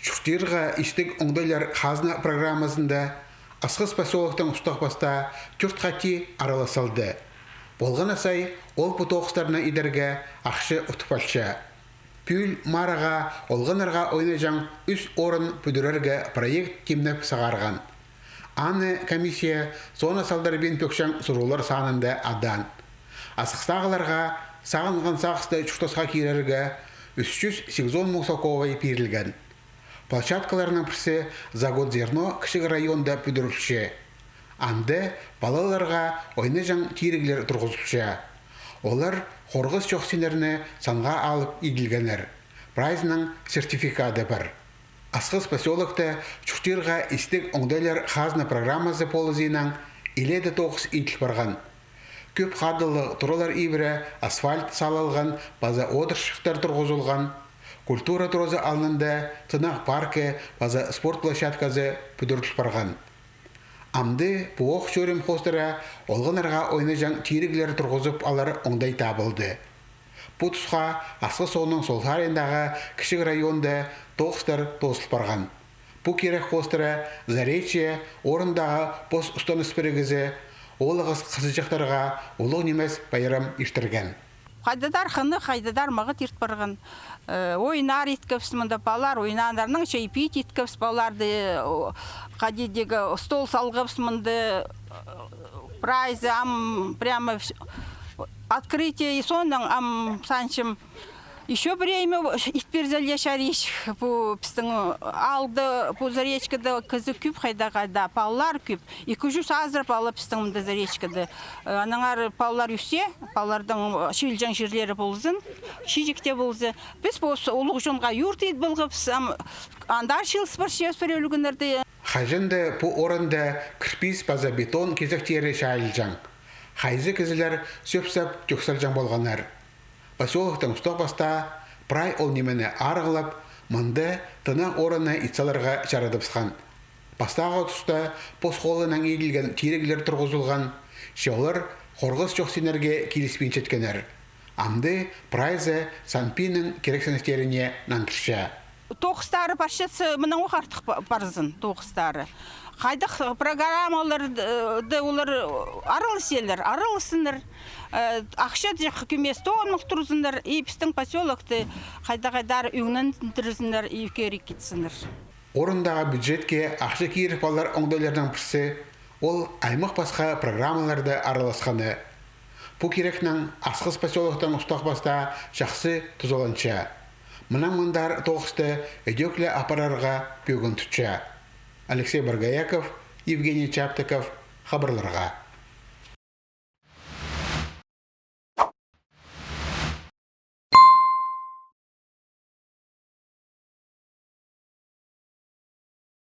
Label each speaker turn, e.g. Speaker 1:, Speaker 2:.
Speaker 1: Шүртирға истік оңдайлар қазына программасында Асқыз поселоктың ұстақ баста түрт қати араласалды. Болған асай, ол бұтоқыстарына идерге ақшы ұтыпалша. Пүл мараға, олғанарға ойнажан үс орын бүдірерге проект темнеп сағарған. Аны комиссия зона салдарбен пөкшан сұрулар санында адан. Асықстағыларға сағынған сағысты чүштасқа керерге 380 мұсаковай перілген. Площадкаларының бірсі за год зерно кішік районда бүдірілші. Анды балаларға ойнажан тиріглер тұрғызылшы. Олар қорғыз чоқсинеріні санға алып игілгенер. Прайзның сертификаты бар. Асқыз поселокта чүштирға истік оңдайлар қазына программасы полызынан иледі тоғыз итіл барған. Көп қадылы тұралар ибірі асфальт салалған, база одыршықтар тұрғызылған, культура тұрозы алынында тынақ паркі, база спорт площадкасы бүдіріл барған. Амды бұғық шөрім қостыра олғанарға ойнажан тиріглер тұрғызып алар оңдай табылды. Бұл тұсқа асқы соның солтарындағы кішік районда тоғыстар тосыл барған. Бұл керек қостыра Заречье орындағы бос ұстаныс бірігізі олығыз қызычақтарға олық немес байырам іштірген.
Speaker 2: Қайдадар қыны, қайдадар мағыт ерт барған. Ойнар еткіпс мұнда балар, ойнандарының шайпит еткіпс баларды қадедегі стол салғыпс мұнда прайзы, прямо открытие и сонның саншым. Еще время итперзеле шариш по пстың алды по заречкада кызы күп қайда паллар күп. 200 азыр палы пстыңымда заречкада. Анаңар паллар үсе, паллардың шилжан жерлері болзын, шижікте болзы. Біз олық жонға юрт ет болғыпс, андар шилс бар шиес бір өлігіндерді.
Speaker 1: Хажынды по орында кірпіз база бетон кезектері шайылжан. Хайзы кізілер сөпсіп төксілжан болғанар. Поселоктың ұстақ баста прай ол немені арғылап, мұнды тына орыны итсаларға жарадыпсқан. Бастағы тұста посқолынан еділген тиреглер тұрғызылған, шеолар қорғыз жоқсенерге келіспен четкенер. Амды прайзы санпинің керексенестеріне нантырша.
Speaker 2: Тоқыстары паршасы мұның оғартық барызын, тоқыстары. Қайдық программаларды олар аралысындар. Ақша жақ көмес тоғынық тұрызындар, епістің поселокты қайда-қайдар үйінен тұрызындар, үйкерік кетсіндар.
Speaker 1: Орындағы бюджетке ақша кейіріп алар оңдайлардан бірсі, ол аймақ басқа программаларды араласқаны. Бұл керекнің Асқыз поселоктың ұстақ баста жақсы тұзоланша. Мұнан мұндар тоғысты өдеклі апарарға бөгін тұтша. Алексей Баргаяков, Евгений Чаптыков, хабарларға.